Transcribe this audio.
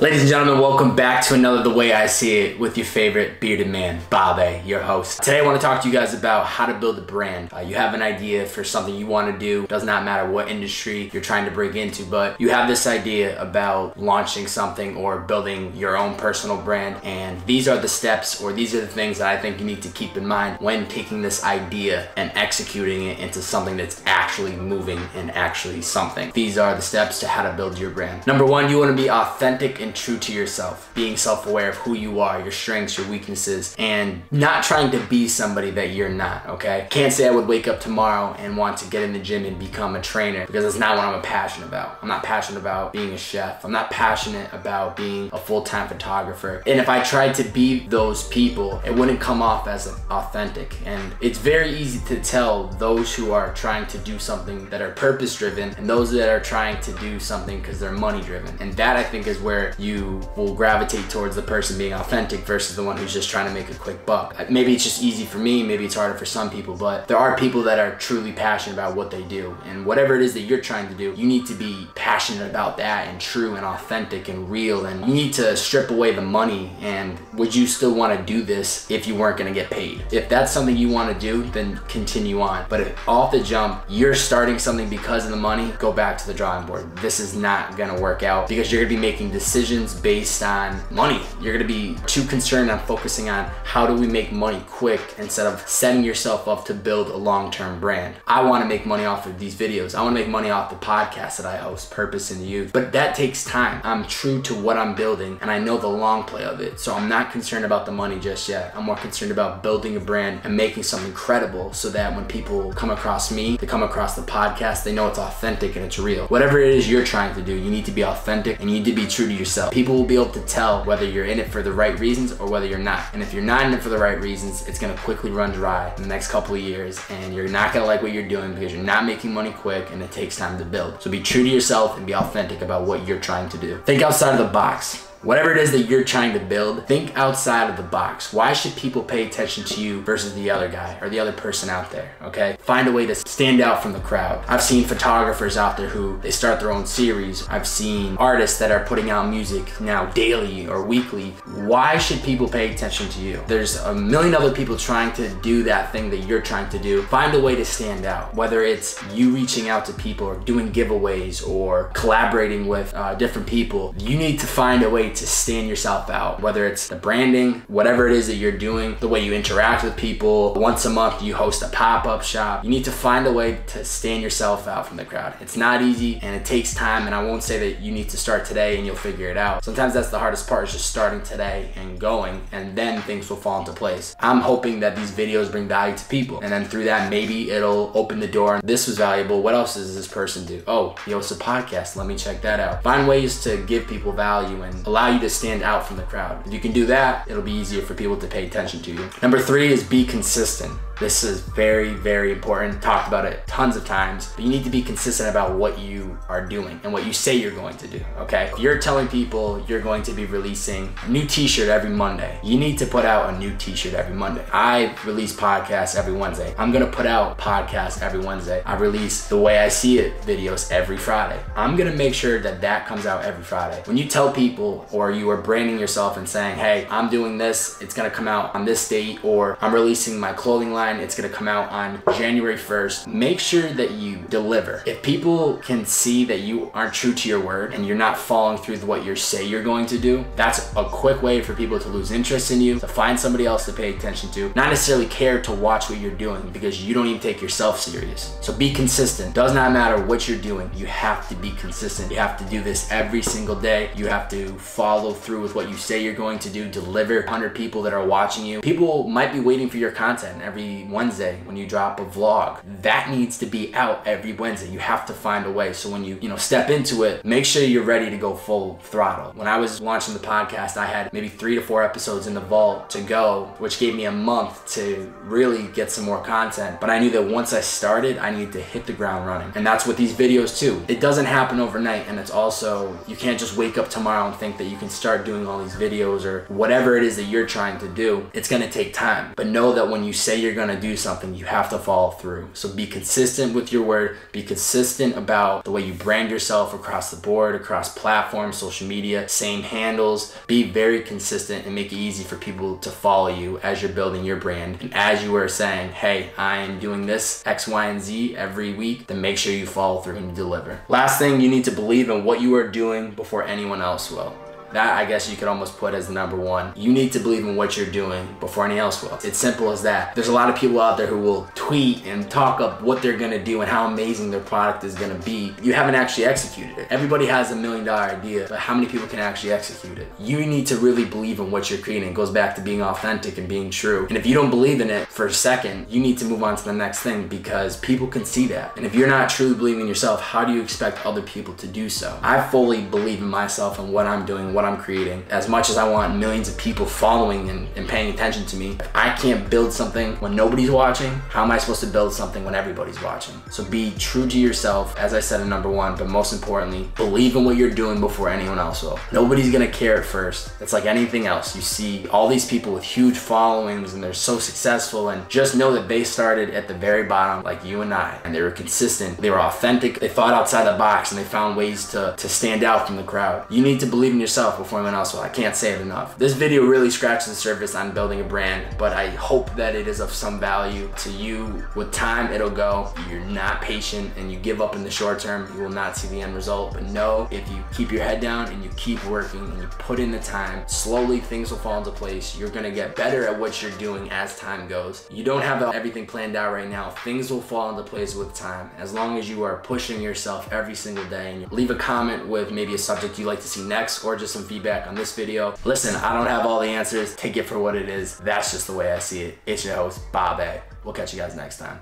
Ladies and gentlemen, welcome back to another The Way I See It with your favorite bearded man, Bobbbaaaay, your host. Today I want to talk to you guys about how to build a brand. You have an idea for something you want to do. Does not matter what industry you're trying to break into, but you have this idea about launching something or building your own personal brand. And these are the steps, or these are the things that I think you need to keep in mind when taking this idea and executing it into something that's actually moving and actually something. These are the steps to how to build your brand. Number one, you want to be authentic and true to yourself, being self-aware of who you are, your strengths, your weaknesses, and not trying to be somebody that you're not, okay? Can't say I would wake up tomorrow and want to get in the gym and become a trainer, because that's not what I'm passionate about. I'm not passionate about being a chef. I'm not passionate about being a full-time photographer. And if I tried to be those people, it wouldn't come off as authentic. And it's very easy to tell those who are trying to do something that are purpose-driven and those that are trying to do something because they're money-driven. And that, I think, is where you will gravitate towards the person being authentic versus the one who's just trying to make a quick buck. Maybe it's just easy for me, maybe it's harder for some people, but there are people that are truly passionate about what they do. And whatever it is that you're trying to do, you need to be passionate about that and true and authentic and real. And you need to strip away the money. And would you still want to do this if you weren't going to get paid? If that's something you want to do, then continue on. But if off the jump, you're starting something because of the money, go back to the drawing board. This is not going to work out, because you're going to be making decisions based on money. You're going to be too concerned on focusing on how do we make money quick instead of setting yourself up to build a long-term brand. I want to make money off of these videos. I want to make money off the podcast that I host, Purpose in the Youth. But that takes time. I'm true to what I'm building and I know the long play of it. So I'm not concerned about the money just yet. I'm more concerned about building a brand and making something credible so that when people come across me, they come across the podcast, they know it's authentic and it's real. Whatever it is you're trying to do, you need to be authentic and you need to be true to yourself. People will be able to tell whether you're in it for the right reasons or whether you're not. And if you're not in it for the right reasons, it's gonna quickly run dry in the next couple of years, and you're not gonna like what you're doing because you're not making money quick and it takes time to build. So be true to yourself and be authentic about what you're trying to do. Think outside of the box. Whatever it is that you're trying to build, think outside of the box. Why should people pay attention to you versus the other guy or the other person out there, okay? Find a way to stand out from the crowd. I've seen photographers out there who, they start their own series. I've seen artists that are putting out music now daily or weekly. Why should people pay attention to you? There's a million other people trying to do that thing that you're trying to do. Find a way to stand out, whether it's you reaching out to people or doing giveaways or collaborating with different people. You need to find a way to stand yourself out, whether it's the branding, whatever it is that you're doing, the way you interact with people. Once a month you host a pop-up shop. You need to find a way to stand yourself out from the crowd. It's not easy and it takes time, and I won't say that you need to start today and you'll figure it out. Sometimes that's the hardest part, is just starting today and going, and then things will fall into place. I'm hoping that these videos bring value to people, and then through that maybe it'll open the door. This was valuable. What else does this person do? Oh, he hosts a podcast. Let me check that out. Find ways to give people value and allow you to stand out from the crowd. If you can do that, it'll be easier for people to pay attention to you. Number three is be consistent. This is very, very important. Talked about it tons of times, but you need to be consistent about what you are doing and what you say you're going to do, okay? If you're telling people you're going to be releasing a new t-shirt every Monday, you need to put out a new t-shirt every Monday. I release podcasts every Wednesday. I'm gonna put out podcasts every Wednesday. I release The Way I See It videos every Friday. I'm gonna make sure that that comes out every Friday. When you tell people, or you are branding yourself and saying, hey, I'm doing this, it's gonna come out on this date, or I'm releasing my clothing line, it's gonna come out on January 1st. Make sure that you deliver. If people can see that you aren't true to your word and you're not following through with what you say you're going to do, that's a quick way for people to lose interest in you, to find somebody else to pay attention to, not necessarily care to watch what you're doing because you don't even take yourself serious. So be consistent. Does not matter what you're doing, you have to be consistent. You have to do this every single day. You have to follow through with what you say you're going to do, deliver 100 people that are watching you. People might be waiting for your content every Wednesday when you drop a vlog. That needs to be out every Wednesday. You have to find a way. So when you step into it, make sure you're ready to go full throttle. When I was launching the podcast, I had maybe 3 to 4 episodes in the vault to go, which gave me a month to really get some more content. But I knew that once I started, I needed to hit the ground running. And that's with these videos too. It doesn't happen overnight, and it's also, you can't just wake up tomorrow and think that you can start doing all these videos or whatever it is that you're trying to do. It's gonna take time. But know that when you say you're gonna gonna do something, you have to follow through. So be consistent with your word, be consistent about the way you brand yourself across the board, across platforms, social media, same handles. Be very consistent and make it easy for people to follow you as you're building your brand. And as you are saying, hey, I am doing this X, Y, and Z every week, then make sure you follow through and deliver. Last thing, you need to believe in what you are doing before anyone else will. That, I guess you could almost put as the number one. You need to believe in what you're doing before anyone else will. It's simple as that. There's a lot of people out there who will tweet and talk up what they're gonna do and how amazing their product is gonna be. You haven't actually executed it. Everybody has $1 million idea, but how many people can actually execute it? You need to really believe in what you're creating. It goes back to being authentic and being true. And if you don't believe in it for a second, you need to move on to the next thing, because people can see that. And if you're not truly believing in yourself, how do you expect other people to do so? I fully believe in myself and what I'm doing, what I'm creating. As much as I want millions of people following and paying attention to me, if I can't build something when nobody's watching, how am I supposed to build something when everybody's watching? So be true to yourself, as I said in number one, but most importantly, believe in what you're doing before anyone else will. Nobody's gonna care at first. It's like anything else. You see all these people with huge followings and they're so successful, and just know that they started at the very bottom like you and I, and they were consistent, they were authentic, they thought outside the box, and they found ways to stand out from the crowd. You need to believe in yourself before anyone else will. I can't say it enough. This video really scratches the surface on building a brand, but I hope that it is of some value to you. With time, it'll go. You're not patient and you give up in the short term, you will not see the end result. But know, if you keep your head down and you keep working and you put in the time, slowly things will fall into place. You're gonna get better at what you're doing as time goes. You don't have everything planned out right now. Things will fall into place with time, as long as you are pushing yourself every single day. And leave a comment with maybe a subject you'd like to see next, or just some feedback on this video. Listen, I don't have all the answers. Take it for what it is. That's just the way I see it. It's your host, Bobbbaaaay. We'll catch you guys next time.